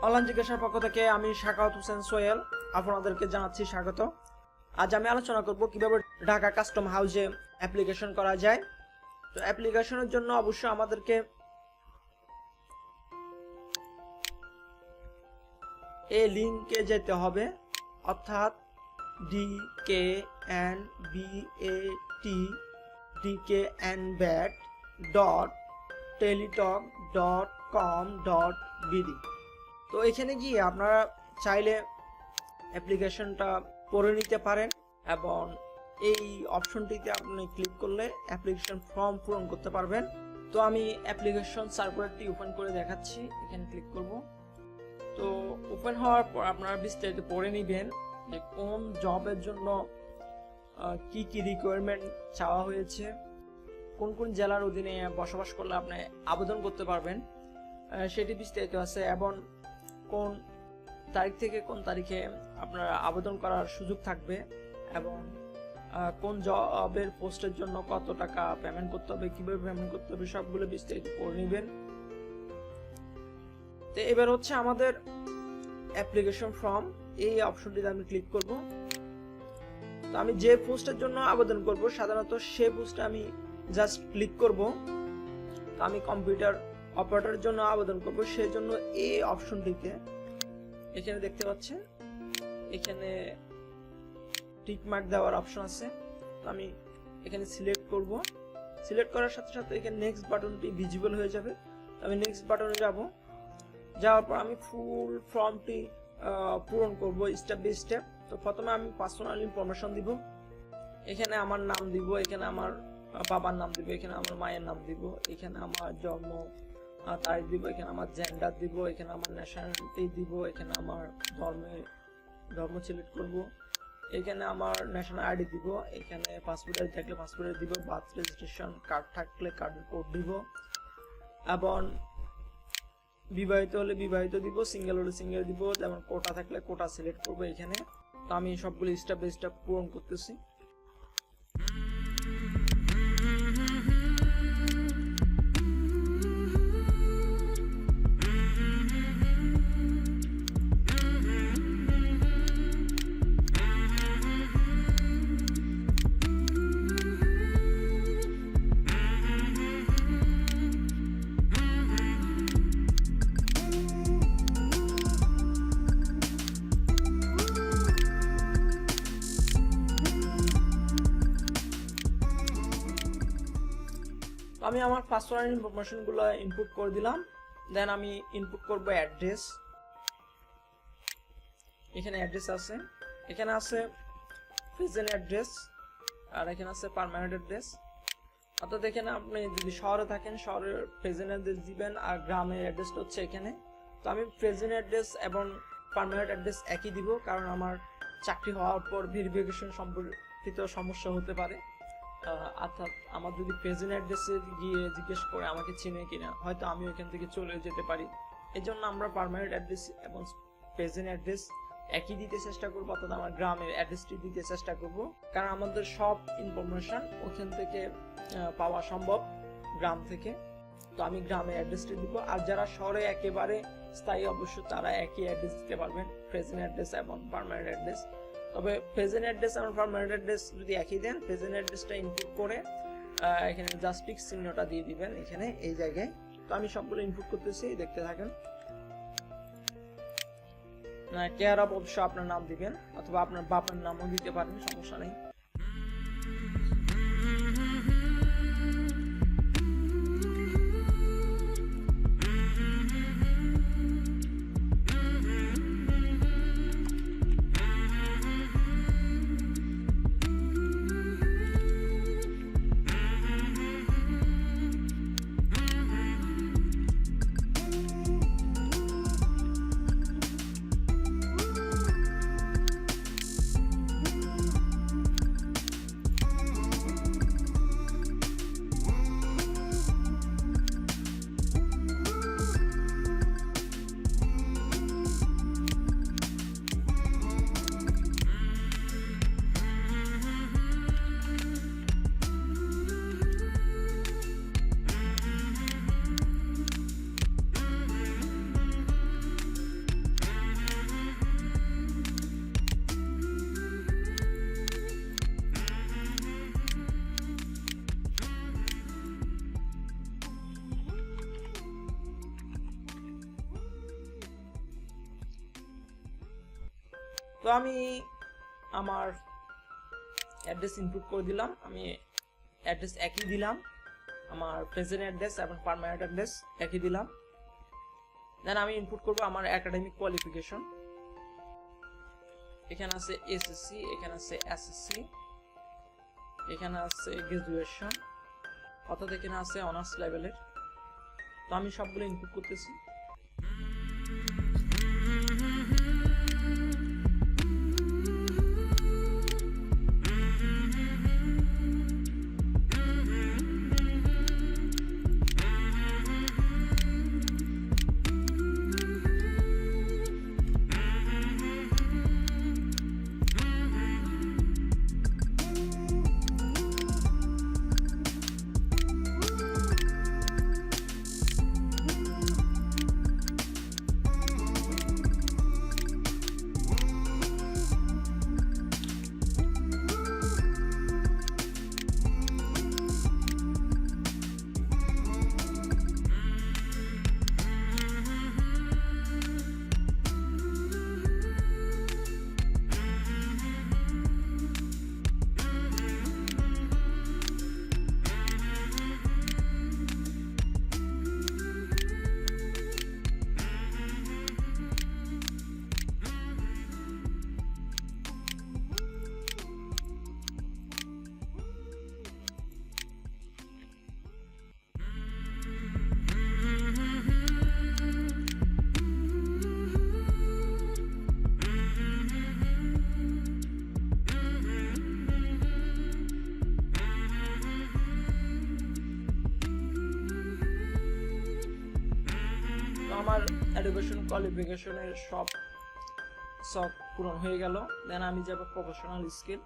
Online জিজ্ঞাসার পক্ষ থেকে আমি শাকাওয়াত হোসেন সোহেল আপনাদেরকে জানাচ্ছি স্বাগত। আজ আমি আলোচনা করব কিভাবে ঢাকা কাস্টম হাউসে অ্যাপ্লিকেশন করা যায়। তো অ্যাপ্লিকেশনের জন্য অবশ্যই আমাদেরকে এই লিংকে যেতে হবে, অর্থাৎ dknbat.teletalk.com.bd। তো এখানে গিয়ে আপনারা চাইলে অ্যাপ্লিকেশনটা পড়ে নিতে পারেন এবং এই অপশনটিতে আপনি ক্লিক করলে অ্যাপ্লিকেশন ফর্ম পূরণ করতে পারবেন। তো আমি অ্যাপ্লিকেশন সার্কুলারটি ওপেন করে দেখাচ্ছি, এখানে ক্লিক করব। তো ওপেন হওয়ার পর আপনারা বিস্তারিত পড়ে নেবেন যে কোন জবের জন্য কি কি রিকোয়ারমেন্ট চাওয়া হয়েছে, কোন কোন জেলার অধীনে বসবাস করলে আপনি আবেদন করতে পারবেন সেটি বিস্তারিত আছে, এবং কোন তারিখ থেকে কোন তারিখে আপনারা আবেদন করার সুযোগ থাকবে, এবং কোন জবের পোস্টের জন্য কত টাকা পেমেন্ট করতে হবে, কিভাবে পেমেন্ট করতে হবে, সবগুলো বিস্তারিত পড়ে নেবেন। তো এবার হচ্ছে আমাদের অ্যাপ্লিকেশন ফর্ম, এই অপশনটিতে আমি ক্লিক করব। তো আমি যে পোস্টের জন্য আবেদন করব সাধারণত সেই পোস্টে আমি জাস্ট ক্লিক করব। তো আমি কম্পিউটার অপারেটরের জন্য আবেদন করব, সেই জন্য এই অপশনটিতে এখানে দেখতে পাচ্ছেন এখানে টিক মার্ক দেওয়ার অপশন আছে। তো আমি এখানে সিলেক্ট করব। সিলেক্ট করার সাথে সাথে এখানে নেক্সট বাটনটি ভিজিবল হয়ে যাবে। আমি নেক্সট বাটনে যাব। যাওয়ার পর আমি ফুল ফর্মটি পূরণ করব স্টেপ বাই স্টেপ। তো প্রথমে আমি পার্সোনাল ইনফরমেশন দিব, এখানে আমার নাম দিব, এখানে আমার বাবার নাম দিব, এখানে আমার মায়ের নাম দিব, এখানে আমার জন্ম তারিখ দিব, এখানে আমার জেন্ডার দিব, এখানে আমার ন্যাশনালিটি দিব, এখানে আমার ধর্ম সিলেক্ট করব, এখানে আমার ন্যাশনাল আইডি দিব, এখানে পাসপোর্ট আইডি থাকলে পাসপোর্ট দিব, বার্থ রেজিস্ট্রেশন কার্ড থাকলে কার্ডের কোড দিব, এবং বিবাহিত হলে বিবাহিত দিব, সিঙ্গেল হলে সিঙ্গেল দিব, যেমন কোটা থাকলে কোটা সিলেক্ট করব এখানে। তো আমি সবগুলো স্টেপ বাই স্টেপ পূরণ করতেছি। আমি আমার পার্সোনাল ইনফরমেশনগুলো ইনপুট করে দিলাম। দেন আমি ইনপুট করব অ্যাড্রেস। এখানে অ্যাড্রেস আছে, এখানে আছে প্রেজেন্ট অ্যাড্রেস, আর এখানে আছে পার্মানেন্ট অ্যাড্রেস। অর্থাৎ এখানে আপনি যদি শহরে থাকেন শহরের প্রেজেন্ট অ্যাড্রেস দিবেন, আর গ্রামের অ্যাড্রেসটা হচ্ছে এখানে। তো আমি প্রেজেন্ট অ্যাড্রেস এবং পার্মানেন্ট অ্যাড্রেস একই দিব, কারণ আমার চাকরি হওয়ার পর ভেরিফিকেশন সম্পর্কিত সমস্যা হতে পারে। অর্থাৎ আমার যদি প্রেজেন্ট অ্যাড্রেসে গিয়ে জিজ্ঞেস করে আমাকে চিনে কিনা, হয়তো আমি ওইখান থেকে চলে যেতে পারি। এই জন্য আমরা পার্মানেন্ট অ্যাড্রেস এবং প্রেজেন্ট অ্যাড্রেস একই দিতে চেষ্টা করবো, অর্থাৎ আমার গ্রামের অ্যাড্রেসটি দিতে চেষ্টা করব, কারণ আমাদের সব ইনফরমেশন ওখান থেকে পাওয়া সম্ভব গ্রাম থেকে। তো আমি গ্রামের অ্যাড্রেসটি দিব। আর যারা শহরে একেবারে স্থায়ী অবশ্য তারা একই অ্যাড্রেস দিতে পারবেন, প্রেজেন্ট অ্যাড্রেস এবং পার্মানেন্ট অ্যাড্রেস। তবে প্রেজেন্ট অ্যাড্রেস এবং পার্মানেন্ট অ্যাড্রেস যদি একই দেন, প্রেজেন্ট অ্যাড্রেসটা ইনপুট করে এখানে জাস্ট টিক চিহ্নটা দিয়ে দিবেন এখানে এই জায়গায়। তো আমি সবগুলো ইনপুট করতেছি, দেখতে থাকেন। কেয়ার অফ অবশ্য আপনার নাম দিবেন, অথবা আপনার বাবার নামও দিতে পারেন, সমস্যা নেই। তো আমি আমার অ্যাড্রেস ইনপুট করে দিলাম, আমি অ্যাড্রেস একই দিলাম, আমার প্রেজেন্ট অ্যাড্রেস এবং পার্মানেন্ট অ্যাড্রেস একই দিলাম। দেন আমি ইনপুট করব আমার একাডেমিক কোয়ালিফিকেশন। এখানে আছে এসএসসি, এখানে আছে এসএসসি, এখানে আছে গ্রাজুয়েশন, অর্থাৎ এখানে আছে অনার্স লেভেলের। তো আমি সবগুলো ইনপুট করতেছি। আমার এডুকেশন কোয়ালিফিকেশনের সব পূরণ হয়ে গেল। দেন আমি যাব প্রফেশনাল স্কিল।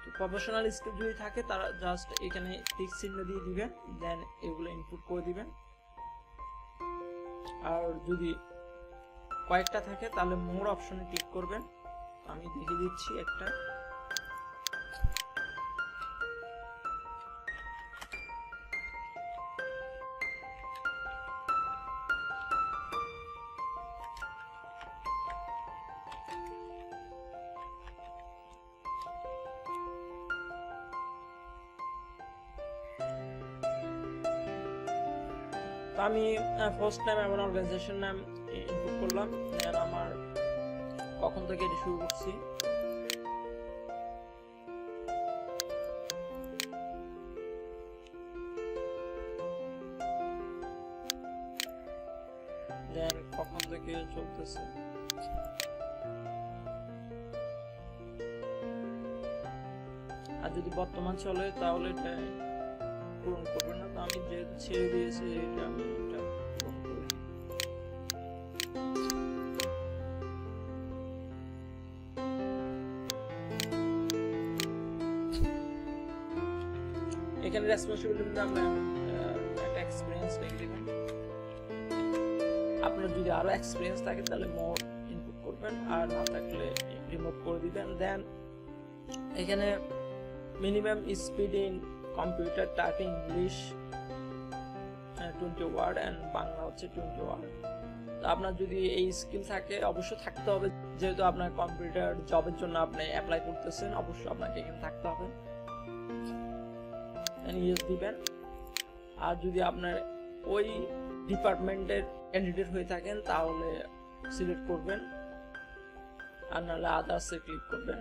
তো প্রফেশনাল স্কিল যদি থাকে তারা জাস্ট এখানে টিক চিহ্ন দিয়ে দিবেন, দেন এগুলো ইনপুট করে দিবেন। আর যদি কয়েকটা থাকে তাহলে মোর অপশনে ক্লিক করবেন। আমি দেখিয়ে দিচ্ছি একটা। আমি ফার্স্ট নাম এবং অর্গানাইজেশন নাম ইনপুট করলাম। দেন আমার কখন থেকে এটি শুরু করছি, দেন কখন থেকে চলতেছে, আর যদি বর্তমান চলে তাহলে এটা পূরণ করবে না। তো আমি যেহেতু ছেড়ে দিয়েছি এটা আমি এটা পূরণ করি। এখানে রেসপন্সিবিলিটি আমরা একটা এক্সপেরিয়েন্স লিখে দিবেন। আপনার যদি আরো এক্সপেরিয়েন্স থাকে তাহলে মোর ইনপুট করবেন, আর না থাকলে রিমুভ করে দিবেন। দেন এখানে minimum speed in computer typing English 20 word and Bangla হচ্ছে 20 ওয়ার্ড। তো আপনার যদি এই স্কিল থাকে অবশ্যই থাকতে হবে, যেহেতু আপনার কম্পিউটার জবের জন্য আপনি অ্যাপ্লাই করতেছেন, অবশ্যই আপনাকে এখানে থাকতে হবে। ইয়েস দিবেন। আর যদি আপনার ওই ডিপার্টমেন্টের ক্যান্ডিডেট হয়ে থাকেন তাহলে সিলেক্ট করবেন, আর নাহলে আদার্সে ক্লিক করবেন।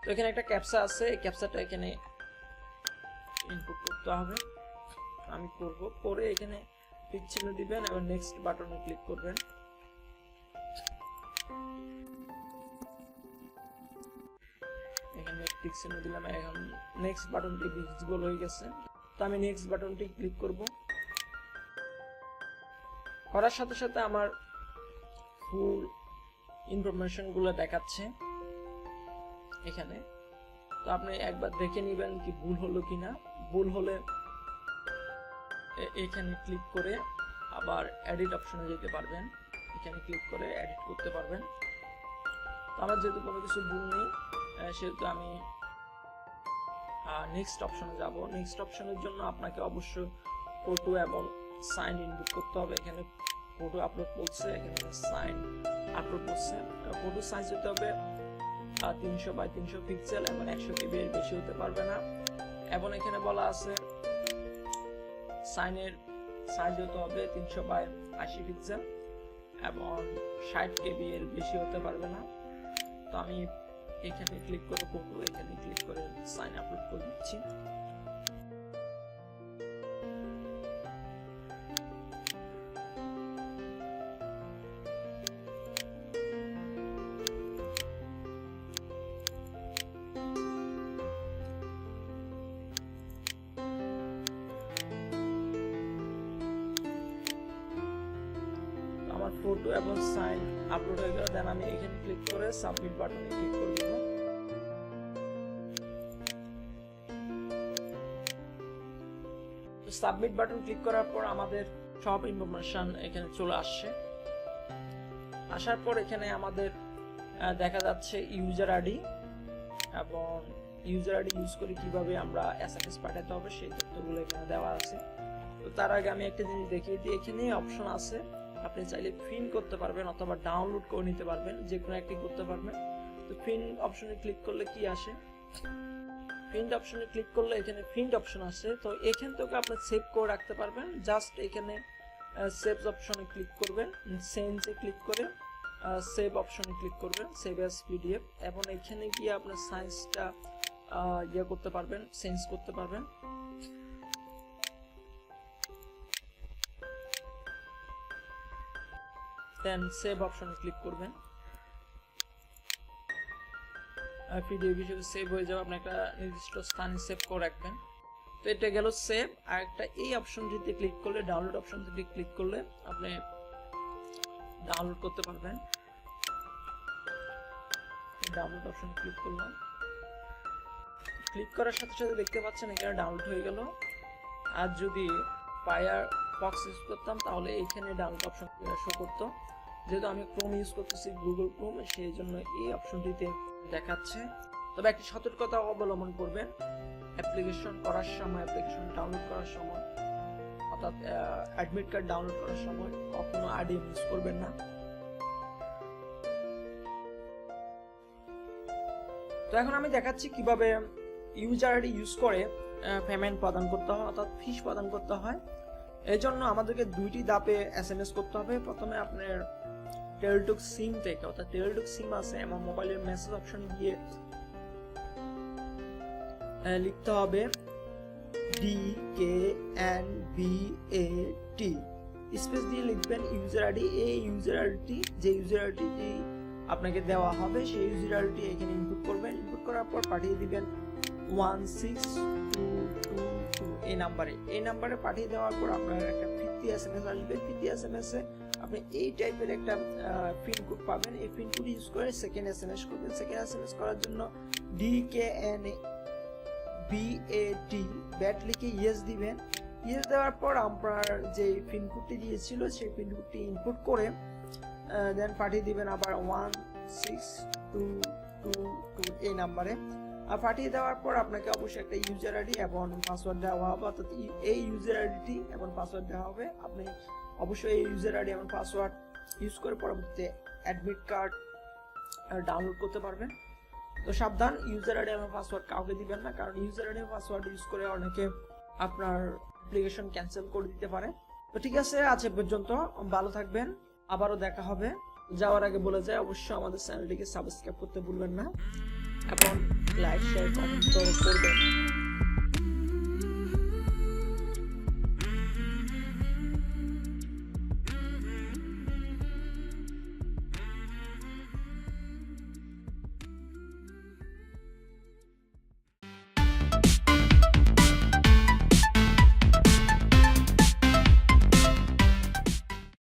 তো এখানে একটা ক্যাপচা আছে, এই ক্যাপচাটা এখানে ইনপুট করতে হবে। আমি করব, করে এখানে টিক চিহ্ন দিবেন এবং নেক্সট বাটনে ক্লিক করবেন। এখানে টিক চিহ্ন দিলাম, এখন নেক্সট বাটনটি ভিজিবল হয়ে গেছে। তো আমি নেক্সট বাটনটি ক্লিক করব। করার সাথে সাথে আমার ফুল ইনফরমেশন গুলো দেখাচ্ছে এখানে। তো আপনি একবার দেখে নেবেন কি ভুল হলো কিনা। ভুল হলে এখানে ক্লিক করে আবার এডিট অপশনে যেতে পারবেন, এখানে ক্লিক করে এডিট করতে পারবেন। তো আমার যেহেতু কোনো কিছু ভুল নেই সেহেতু আমি নেক্সট অপশনে যাব। নেক্সট অপশনের জন্য আপনাকে অবশ্যই ফটো এবং সাইন ইনপুট করতে হবে। এখানে ফটো আপলোড করছে, এখানে সাইন আপলোড করছে। ফটো সাইজ হতে হবে 300x300 পিক্সেল এবং 100 KB এর বেশি হতে পারবে না। এবং এখানে বলা আছে সাইনের সাইজ হতে হবে 300x80 পিক্সেল এবং 60 KB এর বেশি হতে পারবে না। তো আমি এখানে ক্লিক করে ফটো, এখানে ক্লিক করে সাইন আপলোড করে দিচ্ছি। আমার ফটো এবং সাইন আপলোড হয়ে গেল। দেন আমি এখানে ক্লিক করে সাবমিট বাটনে ক্লিক করে দেব। সাবমিট বাটন ক্লিক করার পর আমাদের সব ইনফরমেশন এখানে চলে আসছে। আসার পর এখানে আমাদের দেখা যাচ্ছে ইউজার আইডি এবং ইউজার আইডি ইউজ করে কিভাবে আমরা এসএমএস পাঠাতে হবে সেই তথ্যগুলো এখানে দেওয়া আছে। তো তার আগে আমি একটা জিনিস দেখিয়ে দিই, এখানে অপশন আছে আপনি চাইলে প্রিন্ট করতে পারবেন অথবা ডাউনলোড করে নিতে পারবেন, যে কোনো একটি করতে পারবেন। তো প্রিন্ট অপশনে ক্লিক করলে কি আসে, প্রিন্ট অপশনে ক্লিক করলে এখানে প্রিন্ট অপশন আছে। তো এখান থেকে আপনি সেভ করে রাখতে পারবেন। জাস্ট এখানে সেভ অপশনে ক্লিক করবেন, সেন্সে ক্লিক করে সেভ অপশনে ক্লিক করবেন, সেভ অ্যাজ পিডিএফ, এবং এখানে গিয়ে আপনার সাইজটা করতে পারবেন, চেঞ্জ করতে পারবেন। দেন সেভ অপশনে ক্লিক করবেন, পিডিএফ হিসেবে সেভ হয়ে যাবে। আপনি একটা নির্দিষ্ট স্থানে সেভ করে রাখবেন। তো এটা গেল সেভ। আর একটা এই অপশনটিতে ক্লিক করলে, ডাউনলোড অপশনটিতে ক্লিক করলে আপনি ডাউনলোড করতে পারবেন। ডাউনলোড অপশনে ক্লিক করলাম, ক্লিক করার সাথে সাথে দেখতে পাচ্ছেন এখানে ডাউনলোড হয়ে গেল। আর যদি ফায়ারফক্স ইউজ করতাম তাহলে এখানে ডাউনলোড অপশন শো করতো। যেহেতু আমি ক্রোম ইউজ করতেছি, গুগল ক্রোম, সেই জন্য এই অপশনটিতে দেখাচ্ছে। তবে একটি সতর্কতা অবলম্বন করবেন, অ্যাপ্লিকেশন করার সময়, অ্যাপ্লিকেশন ডাউনলোড করার সময়, অর্থাৎ অ্যাডমিট কার্ড ডাউনলোড করার সময় কখনো আরডিএম ইউজ করবেন না। তো এখন আমি দেখাচ্ছি কিভাবে ইউজার আইডি ইউজ করে পেমেন্ট প্রদান করতে হয়, অর্থাৎ ফিস প্রদান করতে হয়। এই জন্য আমাদেরকে দুইটি ধাপে এসএমএস করতে হবে। প্রথমে আপনার টেলিটক সিম থেকে, অর্থাৎ টেলিটক সিম আছে আমার মোবাইলের মেসেজ অপশন গিয়ে লিখতে হবে DKNBAT, স্পেস দিয়ে লিখবেন ইউজার আইডি। এই ইউজার আইডি, যে ইউজার আইডি আপনাকে দেওয়া হবে সেই ইউজার আইডি এখানে ইনপুট করবেন। ইনপুট করার পর পাঠিয়ে দিবেন 16222 এই নাম্বারে। এই নাম্বারে পাঠিয়ে দেওয়ার পর আপনার একটা ফিরতি এসএমএস আসবে। ফিরতি এসএমএস এ আপনি এই টাইপের একটা পিন কোড পাবেন। এই পিন কোড ইউজ করে সেকেন্ড এসএমএস করবেন। সেকেন্ড এসএমএস করার জন্য DKNBAT ব্যাট লিখে ইয়েস দিবেন। ইয়েস দেওয়ার পর আপনার যে পিন কোডটি দিয়েছিল সেই পিন কোডটি ইনপুট করে দেন পাঠিয়ে দিবেন আবার 16222 এই নাম্বারে। আর পাঠিয়ে দেওয়ার পর আপনাকে অবশ্যই একটা ইউজার আইডি এবং পাসওয়ার্ড দেওয়া হবে, অর্থাৎ এই ইউজার আইডি এবং পাসওয়ার্ড দেওয়া হবে। আপনি অবশ্যই এই ইউজার আইডি এবং পাসওয়ার্ড ইউজ করে পরবর্তীতে অ্যাডমিট কার্ড ডাউনলোড করতে পারবেন। তো সাবধান, ইউজার আইডি এবং পাসওয়ার্ড কাউকে দিবেন না, কারণ ইউজার আইডি এবং পাসওয়ার্ড ইউজ করে অনেকে আপনার অ্যাপ্লিকেশন ক্যান্সেল করে দিতে পারে। তো ঠিক আছে, আজ এ পর্যন্ত, ভালো থাকবেন, আবারও দেখা হবে। যাওয়ার আগে বলে যায় অবশ্যই আমাদের চ্যানেলটিকে সাবস্ক্রাইব করতে ভুলবেন না এবং লাইক শেয়ার কমেন্ট করবেন।